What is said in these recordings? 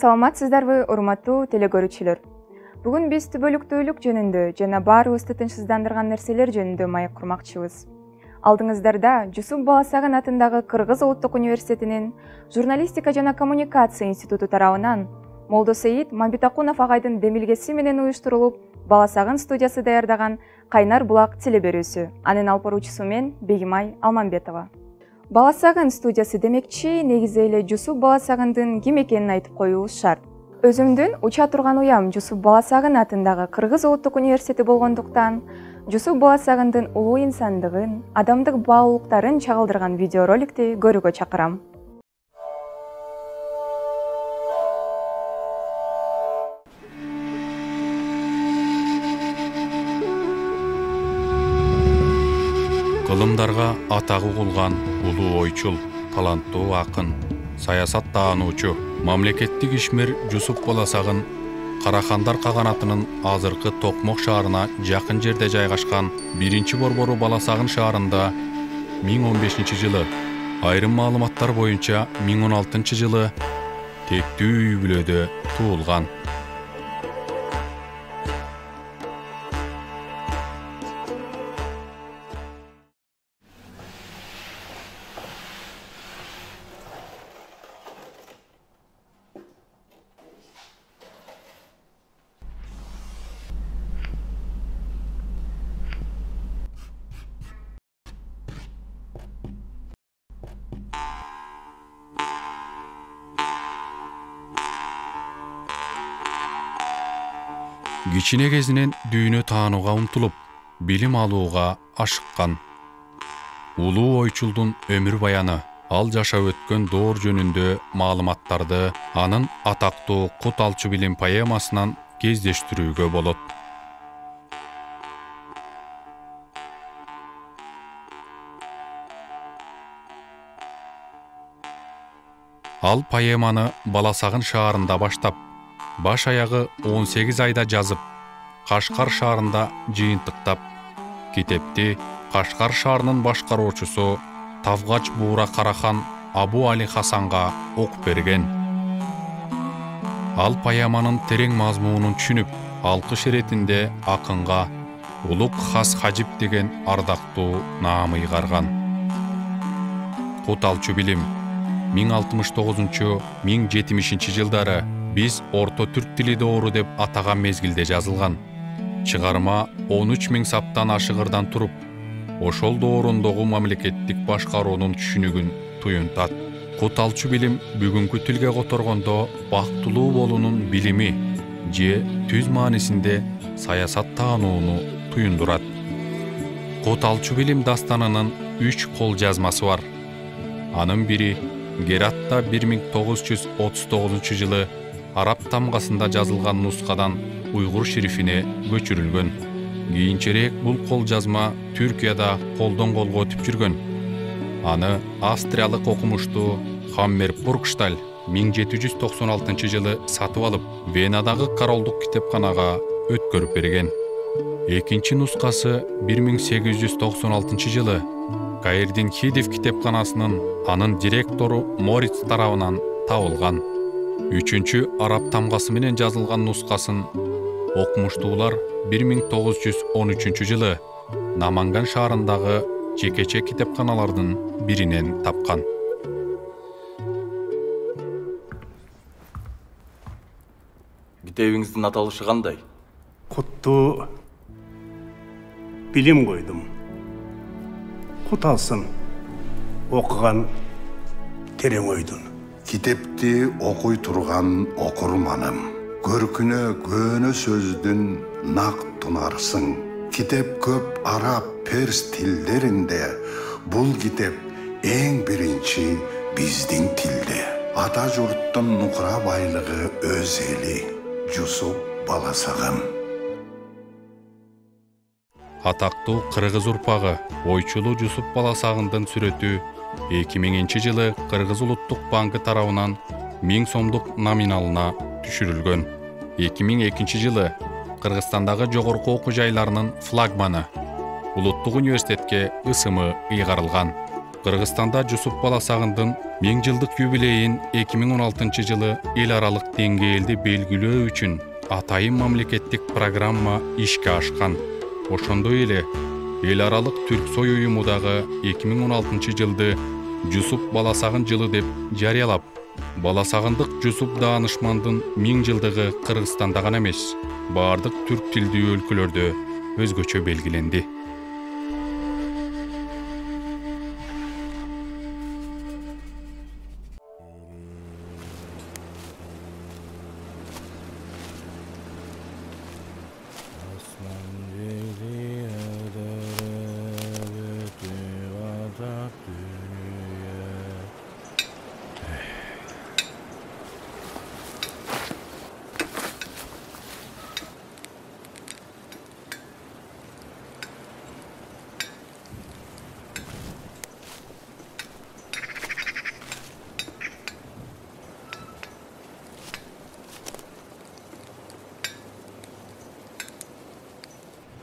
Саламатсыздарбы, урматтуу телекөрүүчүлөр. Бүгүн биз түбөлүктүүлүк жөнүндө жана баарыбызды тынчсыздандырган нерселер жөнүндө маек курмакчыбыз. Алдыңыздарда Жусуп Баласагын атындагы Кыргыз Улуттук университетинин журналистика жана коммуникация институту тарабынан Молдосейит Мамбитакунов агайдын демилгеси менен уюштурулуп, Баласагын студиясы даярдаган Кайнар булак телеберүүсү. Анын алып баруучусу мен Бегимай Алманбетова. Баласагын студиясы демекчи, негизи эле Жусуп Баласагындын ким экенин айтып коюубуз шарт. Өзүмдүн уча турган уям Жусуп Баласагын атындагы Кыргыз Улуттук университети болгондуктан, Жусуп Баласагындын улуу инсандыгын, адамдык баалуулуктарын чагылдырган видеороликти көрүүгө чакырам. Кылымдарга атагы кулган улуу ойчул, таланттуу акын, саясат таануучу, мамлекеттик ишмер Жусуп Баласагын Карахандар каганатынын азыркы Токмок шаарына жакын жерде жайгашкан 1-борбору Баласагын шаарында 1015-жылы, айрым маалыматтар боюнча 1016-жылы тектүү үй-бүлөдө туулган. Кичине кезинен дүйнө таанууга умтулуп, билим алууга ашыккан. Улуу ойчулдун өмүр баяны, ал жашап өткөн доор жөнүндө маалыматтарды анын атактуу Кут алчу билим поэмасынан кездештирүүгө болот. Ал поэманы Баласагын шаарында баштап, баш аягы 18 айда жазып, Кашкар шаарында жыйынтыктап, китепти Кашкар шаарынын башкаруучусу Тавгач Буура Карахан Абу Али Хасанга окуп берген. Ал поэманын терең мазмунун түшүнүп, алкыш иретинде акынга Улук Хас Хажип деген ардактуу наам ыйгарган. Кут алчу билим 1069-1070 жылдары биз орто түрк тили доору деп атаган мезгилде жазылган. Чыгарма 13.000 саптан ашыгырдан туруп, ошол доорундогу мамлекеттик башкаруунун түшүнүгүн туюнтат. Кут алчу билим бүгүнкү тилге которгондо бактылуу болуунун билими же түз маанисинде саясат таанууну туюндурат. Кут алчу билим дастанынын 3 кол жазмасы бар. Анын бири Гератта 1939 жылы араб тамгасында жазылган нускадан уйгур шрифине көчүрүлгөн. Кийинчерээк бул кол жазма Түркияда колдон колго өтүп жүргөн. Аны австриялык окумуштуу Хаммер Бургшталь 1796 жылы сатып алып, Венадагы королдук китепканага өткөрүп берген. Экинчи нускасы 1896 жылы Каирдин Хидив китепканасынын анын директору Мориц тарабынан табылган. Үчүнчү араб тамгасы менен жазылган нускасын окумуштуулар 1913 жылы Наманган шаарындагы жекече китепканалардын биринен тапкан. Китебиңиздин аталышы кандай? Куттуу билим койдум. Кут алсын окуган терең ойдун. Китепти окуй турган окурманым. Көркүнө көөнө сөздүн нак тунарсың. Китеп көп араб, перс тилдеринде. Бул китеп эң биринчи биздин тилде. Ата журттун нукура байлыгы өз эли. Жусуп Баласагын. Атактуу кыргыз урпагы ойчулу Жусуп Баласагындын сүрөтү 2000-жылы Кыргыз Улуттук банкы тарабынан 1000 сомдук номиналына түшүрүлгөн. 2002 жылы Кыргызстандагы жогорку окуу жайларынын флагманы Улуттук университетке ысымы ыйгарылган. Кыргызстанда Жусуп Баласагындын 1000 жылдык юбилейин 2016-жылы эл аралык деңгээлде белгилөө үчүн атайын мамлекеттик программа ишке ашкан. Ошондой эле эл аралык Түрксой уюму дагы 2016-жылды Жусуп Баласагын жылы деп жарыялап, Баласагындык Жусуп даанышмандын 1000 жылдыгы Кыргызстанда гана эмес, бардык түрк тилдүү өлкөлөрдө өзгөчө белгиленди.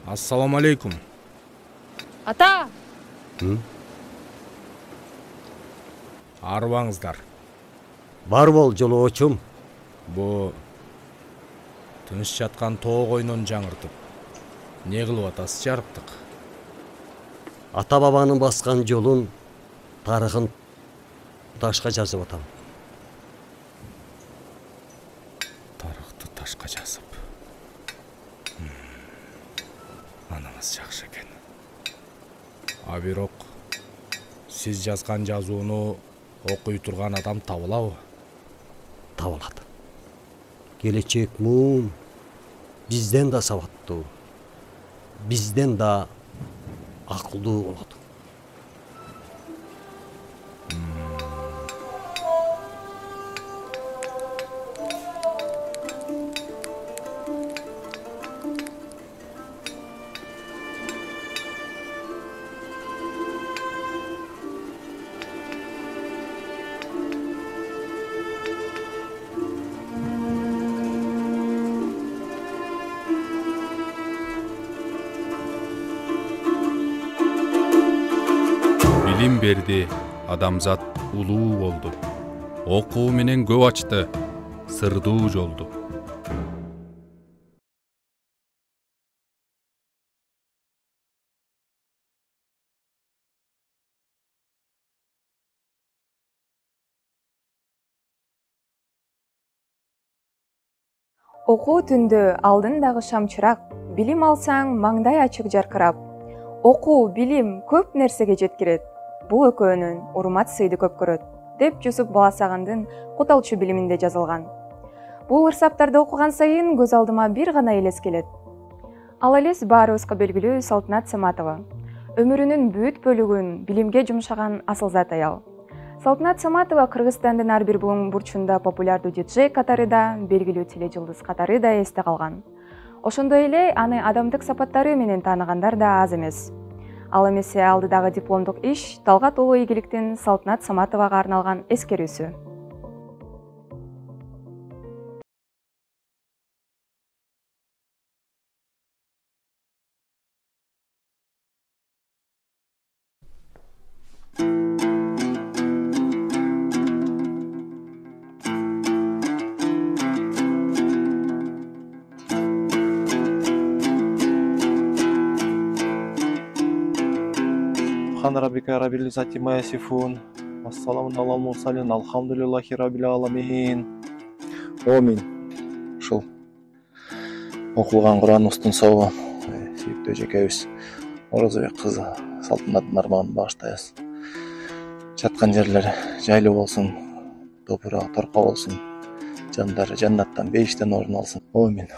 Ассаламу алейкум. Ата! Арыбаңыздар. Бар бол жолоочум. Бу тыныш жаткан тоо койнон жаңыртып, не кылып атасыз жарыктык? Ата бабанын баскан жолун, тарыхын ташка жазып атам. Тарыхты ташка жазып. Аныңыз жакшы экен. А бирок сиз жазган жазууну окуй турган адам табылабы? Табылат. Келечек муун бизден да сабаттуу, бизден да акылдуу болот. Билим берди, адамзат улуу болду. Окуу менен көп ачты, сырдуу жолду. Окуу түндө алдындагы шамчырак, билим алсаң маңдай ачык жаркырап. Окуу, билим көп нерсеге жеткирет. Бул экөөнүн урмат сыйды көп көрөт, деп Жусуп Баласагындын Куталчу билиминде жазылган. Бул ырсаптарды окуган сайын көз алдыма бир гана элес келет. Ал элес баарыбызга белгилүү Салтанат Саматова. Өмүрүнүн бүт бөлүгүн билимге жумшаган асыл зат аял. Салтанат Саматова Кыргызстандын ар бир бурчунда популярдуу диджей катары да, белгилүү тележулдуз катары да эсте калган. Ошондой эле аны адамдык сапаттары менен тааныгандар да аз эмес. Ал эмесе алдыдагы дипломдук иш Талгат уулу Ийгиликтин Салтанат Саматовага арналган эскерүүсү. Раббика раббил иззати ма ясифун. Вассаламун алал мурсалин. Алхамдулиллахи раббил аламин. Амин. Ушул окулган Кураныбыздын сабабы сүйүктүү эжекебиз Оразбек кызы Салтанаттын арманын баштайбыз. Жаткан жерлери жайлуу болсун, топурагы торко болсун, жандары жаннаттан бейиштен орун алсын. Амин.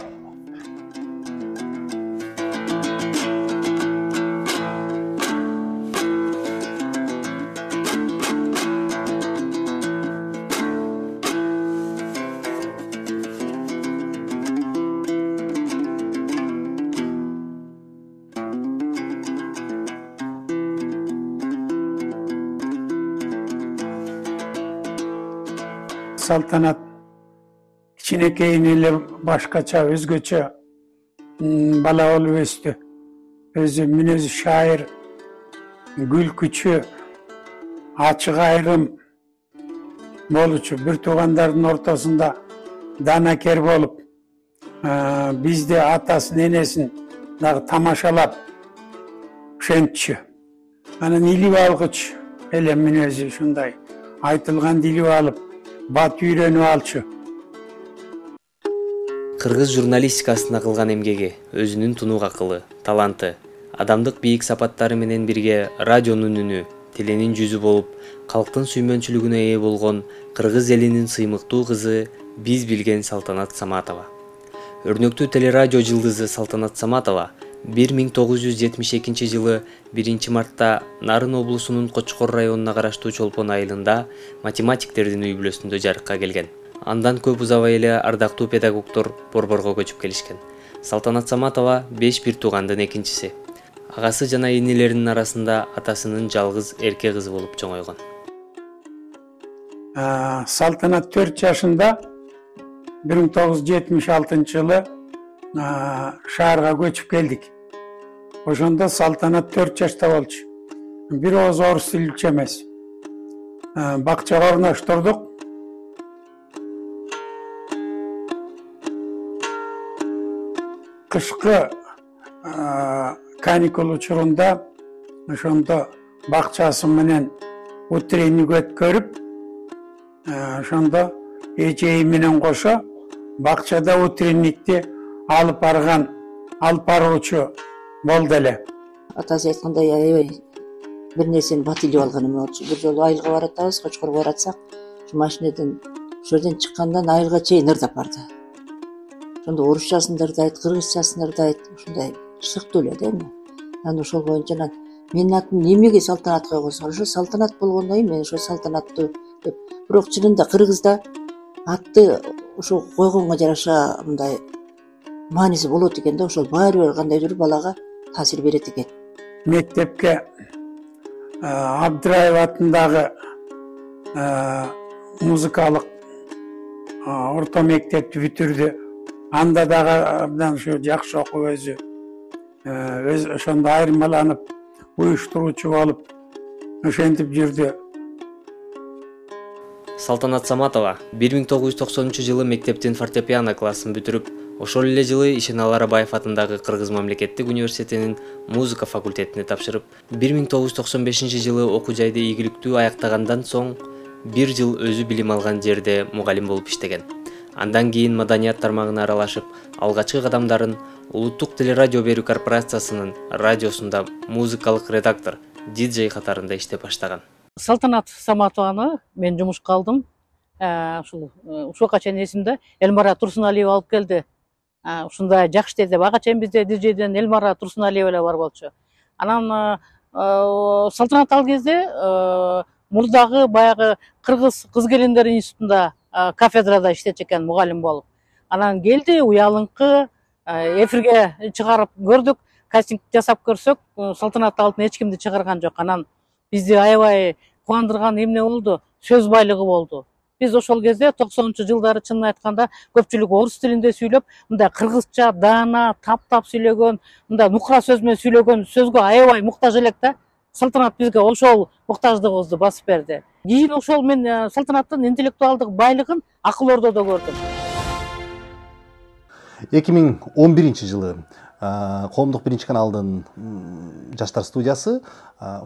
Saltanat kichinekeyini эле башкача өзгөчө бала болуп өстү. Өзү мүнөзү шайыр, күлкүчү, ачык айрым болчу, бир туугандардын ортосунда данакер болуп, бизди атасын энесин дагы тамашалап ошентчү. Анан илип алгыч эле мүнөзү ушундай. Айтылганды илип алып, бат үйрөнүп алчу. Кыргыз журналистикасына кылган эмгеги, өзүнүн тунук акылы, таланты, адамдык бийик сапаттары менен бирге радионун үнү, тиленин жүзү болуп, калктын сүймөнчүлүгүнө ээ болгон кыргыз элинин сыймыктуу кызы биз билген Салтанат Саматова. Өрнөктүү телерадио жылдызы Салтанат Саматова 1972 жылы 1 мартта Нарын облусунун Кочкор районуна караштуу Чолпон айылында математиктердин үй бүлөсүндө жарыкка келген. Андан көп узабай эле ардактуу педагогдор Борборго көчүп келишкен. Салтанат Саматова 5 бир туугандын экинчиси. Агасы жана инилеринин арасында атасынын жалгыз эрке кызы болуп чоңойгон. Салтанат 4 жашында 1976 жылы шаарга көчүп келдик. Ошондо Салтанат 4 жашта болчу. Бир ооз орус тилчү эмес. Бакчага орноштурдук. Кышкы каникул учурунда ошондо бакчасы менен утренник өткөрүп, ошондо эжеи менен кошо бакчада утренникти алып баруучу болду эле. Атасы айткандай аябай бир нерсени бат илип алган эме болчу. Бир жолу айылга баратабыз, Кочкорго баратсак, машинеден ошол жерден чыккандан айылга чейин ырдап барды. Ошондо орусчасын ырдайт, кыргызчасын ырдайт, ушундай сыктуу эле да эми. Анан ошол боюнча менин атым эмнеге Салтанат койгонсуңар? Ошо Салтанат болгондон кийин мен ошо Салтанаттуу деп. Бирок чынында кыргызда атты ошо койгонго жараша мындай мааниси болот экен да, ошол баары бир кандайдыр балага таасир берет экен. Мектепке Абдыраев атындагы музыкалык орто мектепти бүтүрдү. Анда дагы абдан ушу жакшы окуп өзү ошондо айырмаланып, уюштуруучу болуп, ошентип жүрдү. Салтанат Саматова 1990 жылы мектептин фортепиано классын бүтүрүп, ошол эле жылы Ишеналар Абаев атындагы Кыргыз мамлекеттик университетинин музыка факультетине тапшырып, 1995 жылы окуу жайды ийгиликтүү аяктагандан соң 1 жыл өзү билим алган жерде мугалим болуп иштеген. Андан кийин маданият тармагына аралашып, алгачкы кадамдарын Улуттук телерадио берүү корпорациясынын радиосунда музыкалык редактор, диджей катарында иштеп баштаган. Салтанат Саматованы мен жумушка алдым. Ушуга чейин эсимде Элмара Турсуналиева алып келди. Ушундай жакшы иштейт деп, ага чейин бизде диджейден Элмара Турсуналиева эле бар болчу. Анан Салтанат ал кезде мурдагы баягы Кыргыз кыз келиндер институтунда кафедрада иштечү экен, мугалим болуп. Анан келди, уялыңкы эфирге чыгарып көрдүк, кастинг жасап көрсөк, Салтанат алдына эч кимди чыгарган жок. Анан бизди аябай кубандырган эмне болду? Сөз байлыгы болду. Биз ошол кезде 90-жылдары чынын айтканда көпчүлүк орус тилинде сүйлөп, мындай кыргызча даана, таптап сүйлөгөн, мындай нукра сөз менен сүйлөгөн сөзгө аябай муктаж элек да. Салтанат бизге ошол муктаждыгыбызды басып берди. Кийин ошол мен Салтанаттын интеллектуалдык байлыгын акыл ордодо көрдүм. 2011 жылы коомдук биринчи каналдын жаштар студиясы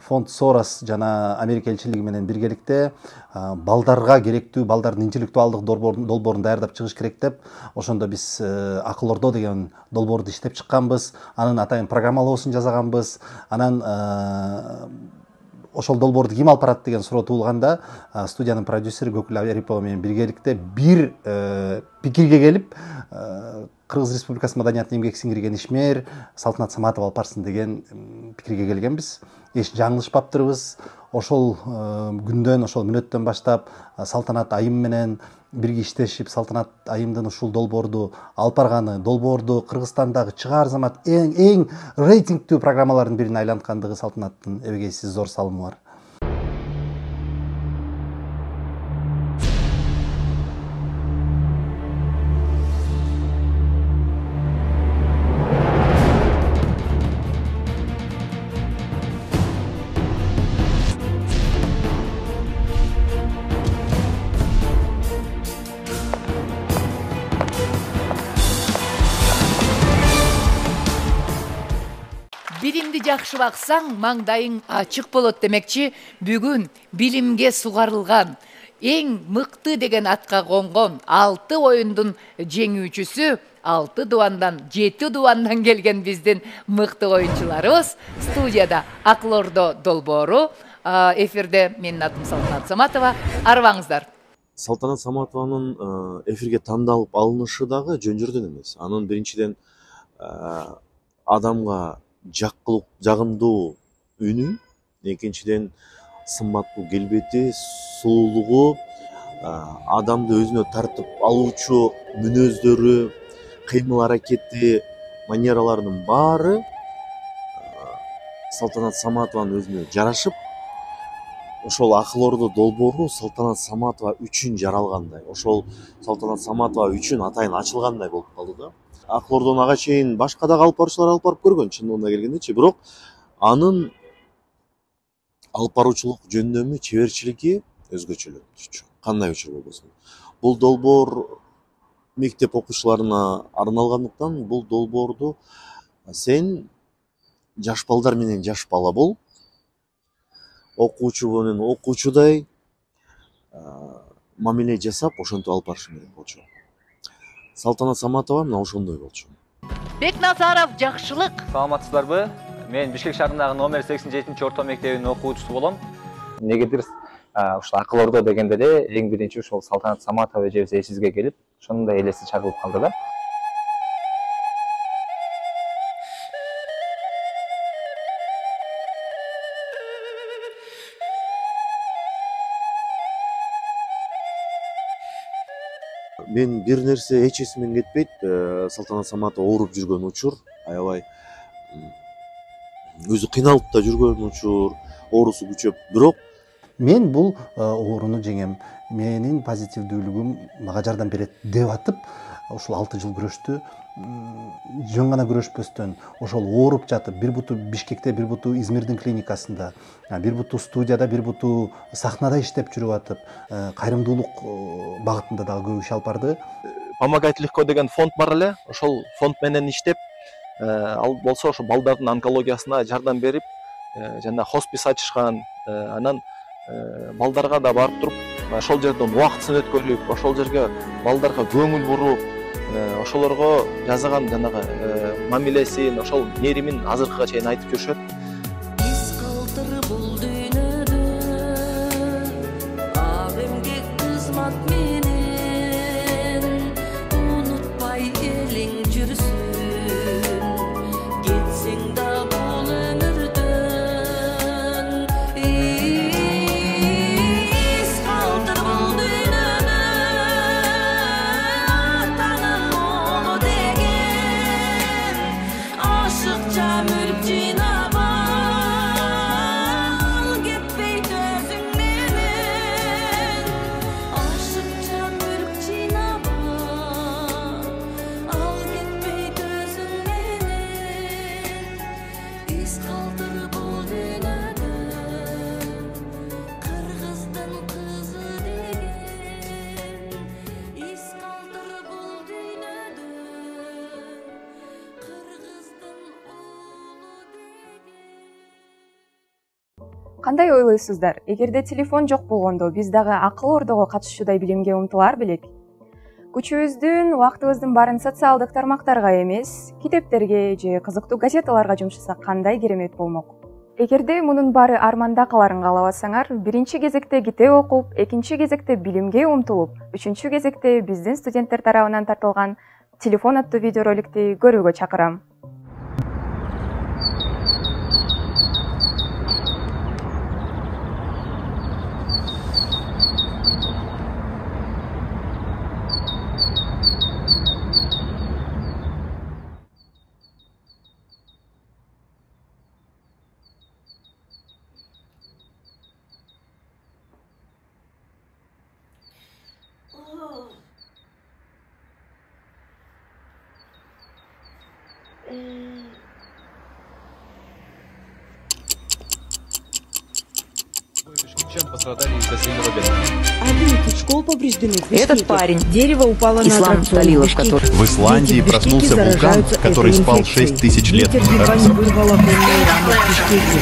фонд Сорос жана Америка элчилиги менен биргеликте балдарга керектүү, балдардын интеллектуалдык долбоорун даярдап чыгыш керек деп, ошондо биз Акыл Ордо деген долбоорду иштеп чыкканбыз. Анын атайын программалоосун жасаганбыз. Анан ошол долбоорду ким алып барат деген суроо туулганда, студиянын продюсери Көкүл Арипова менен биргеликте бир пикирге келип, Кыргыз Республикасы маданиятын эмгек сиңирген ишмер Салтанат Саматова алып барсын деген пикирге келгенбиз. Эч жаңылышпаптырбыз. Ошол күндөн, ошол мүнөттөн баштап Салтанат айым менен бирге иштешип, Салтанат айымдын ушул долбоорду алып барганы, долбоорду Кыргызстандагы чыгаар замат эң рейтингдүү программалардын бирине айланткандыгы Салтанаттын эбегейсиз зор салымы бар. Bilimди жакшы баксаң, маңдайың ачык болот демекчи. Бүгүн билимге сугарылган, эң мыкты деген атка конгон 6 оюндун жеңүүчүсү 6 дуандан 7 дуандан келген биздин мыкты оюнчуларыбыз студияда. Аклордо Долбоору, эфирде менин атым Салтанат Саматова. Арыбаңыздар. Салтанат Саматованын эфирге тандалып алынышы дагы жөн жерден эмес. Анын биринчиден адамга жагымдуу үнү, экинчиден сымбаттуу келбети, сулуулугу, адамды өзүнө тартып алуучу мүнөздөрү, кыймыл аракети, манераларынын баары Салтанат Саматованын өзүнө жарашып, ошол Аклордо Долбоору Салтанат Саматова үчүн жаралгандай, ошол Салтанат Саматова үчүн атайын ачылгандай болуп калды да. Аклордон ага чейин башка да алып баруучулар алып барып көргөн, чындыгына келгендечи, бирок анын алып баруучулук жөндөмү, чеберчилиги өзгөчөлөт. Кандай учур болбосун. Бул долбоор мектеп окуучуларына арналгандыктан, бул долбоорду сен жаш балдар менен жаш бала бол, окуучу менен окуучудай мамиле жасап, ошентип алып барышың керек болчу. Салтанат Саматова мына ошондой болчу. Бекназаров, жакшылык. Саламатсыздарбы? Мен Бишкек шаарындагы номер 87 орто мектебинин окуучусу болом. Негедир ушул Аклордо дегенде эле эң биринчи ушул Салтанат Саматова эжебиз эсибизге келип, ошондой элеси чагылып калды да. Мен бир нерсе эч эсимден кетпейт. Салтанат Саматова ооруп жүргөн учур, аябай өзү кыйналып да жүргөн учур, оорусу күчөп, бирок мен бул ооруну жеңем, менин позитивдүүлүгүм мага жардам берет деп атып, ушул 6 жыл күрөштү. Жөн гана күрөшпөстөн ошол ооруп жатып, бир буту Бишкекте, бир буту Измирдин клиникасында, бир буту студияда, бир буту сахнада иштеп жүрүп атып, кайрымдуулук багытында дагы көп иш алып барды. Помогать легко деген фонд бар эле, ошол фонд менен иштеп, ал болсо ошо балдардын онкологиясына жардам берип, жана хоспис ачышкан, анан балдарга да барып туруп, ошол жерден убактысын өткөрүп, ошол жерге балдарга көңүл буруп, ошолорго жасаган жанагы мамилесин, ошол мээримин азыркыга чейин айтып жүрүшөт. Кандай ойлойсуздар? Эгерде телефон жок болгондо биз дагы Аклордого катышуuдай билимге умтулар белек? Күчүбүздүн, убактыбыздын баарын социалдык тармактарга эмес, китептерге же кызыктуу газеталарга жумшасак кандай керемет болмок? Эгерде мунун баары арманда каларын каалабасаңар, биринчи кезекте китеп окуп, экинчи кезекте билимге умтулуп, үчүнчү кезекте биздин студенттер тарабынан тартылган телефон аттуу видеороликти көрүүгө чакырам. Чем пострадали из-за сильного ветра? 11 школ повреждены. Этот парень, Дерево упало на Ислам аттракцион Талилов, Бишкеке. который... В Исландии Дети в проснулся Бишкеке вулкан, заражаются который этой спал инфекцией. 6000 лет. Ветер вулкана вырвало полные рамы в Бишкеке.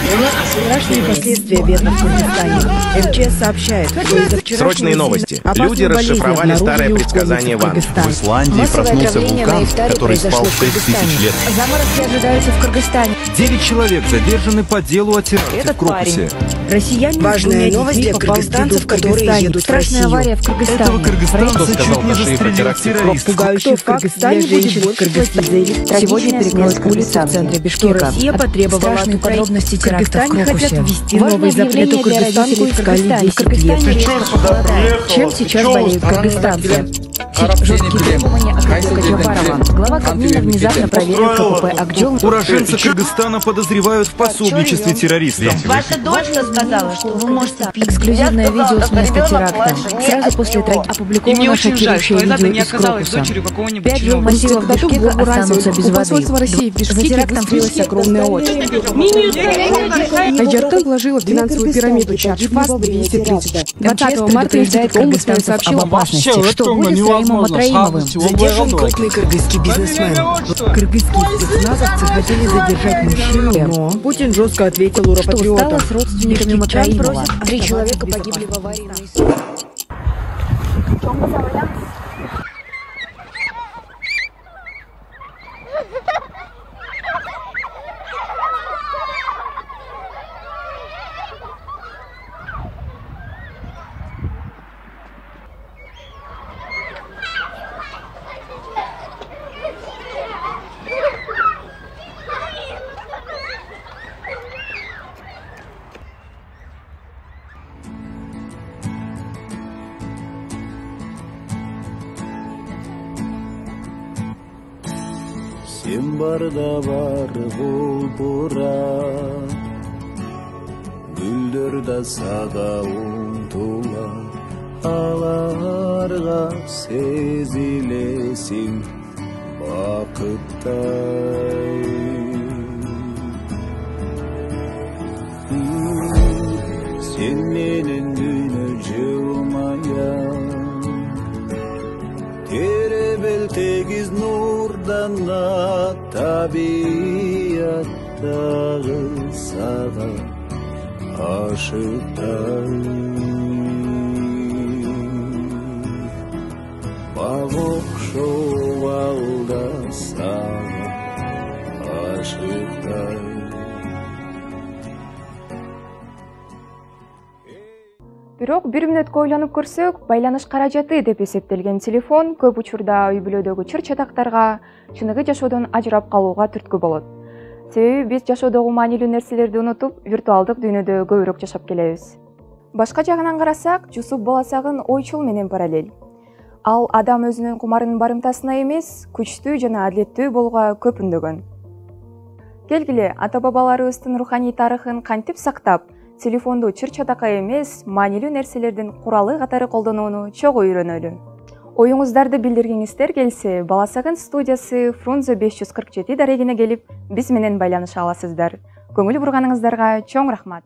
Страшные последствия ветра в Кыргызстане. МЧС сообщает, что из-за вчерашнего Срочные новости. опасные Люди болезни расшифровали старое обнаружили у предсказание школьниц Ван. в Кыргызстане. В Исландии проснулся вулкан, который спал 6000 лет. Заморозки ожидаются в Кыргызстане. 9 человек задержаны по делу о теракте Этот в Крокусе. Россияне Важная новость для кыргызстанцев, которые едут в Россию. Страшная авария в Кыргызстане. Этого кыргызстанца Кто сказал чуть не Башиев о застрелил теракте в террорист. Пугающий факт для женщин в Кыргызстане. Сегодня перекроют улицы в центре Бишкека. Россия потребовала от Украины. подробности В теракта в Кыргызстане хотят Крокусе. ввести новый запрет. Эту кыргызстанку искали 10 лет. Чем сейчас болеют кыргызстанцы? Жесткие требования Академика Джабарова. Глава Кабмина внезапно проверил КПП «Акджол». Уроженца Кыргызстана подозревают в пособничестве террористам. Ваша дочка сказала, что вы можете пить. Эксклюзивное видео с места теракта. Сразу после трагедии опубликовано шокирующее видео из Крокуса. 5 жилмассивов Бишкека останутся без воды. За терактом крылась огромная очередь. Айджартан вложила в финансовую пирамиду Чарджфас 230. 20 марта Институт Омского сообщил об опасности. Что будет с Раимом Атраимовым? Задержан крупный кыргызский бизнесмен. Кыргызские спецназовцы хотели задержать мужчину, но Путин жестко ответил уропатриотам. Что стало с родственниками Матраимова? 3 человека погибли в аварии. Сен барда бар бұлбұрап, гүлдер да саға ұмтылар, аларға сезілесің бақыттай. Сен менен күні жылмая, теребел тегиз нурдан табияттағы саға ашықтай. Бақ оқшау алда саға ашықтай. Бирок бир мүнөткө ойлонуп көрсөк, байланыш каражаты деп эсептелген телефон көп учурда үй бүлөдөгү чыр-чатактарга, чыныгы жашоодон ажырап калууга түрткү болот. Себеби биз жашоодогу маанилүү нерселерди унутуп, виртуалдык дүйнөдө көбүрөөк жашап келебиз. Башка жагынан карасак, Жусуп Баласагын ойчул менен параллель. Ал адам өзүнүн кумарынын барымтасына эмес, күчтүү жана адилеттүү болууга көп үндөгөн. Келгиле, ата-бабаларыбыздын руханий тарыхын кантип сактап, телефонду чыр-чатакка эмес, маанилүү нерселердин куралы катары колдонууну чогуу үйрөнөлү. Оюңуздарды билдиргиңиздер келсе, Баласагын студиясы Фрунзе 547 дарегине келип, биз менен байланыша аласыздар. Көңүл бурганыңыздарга чоң рахмат.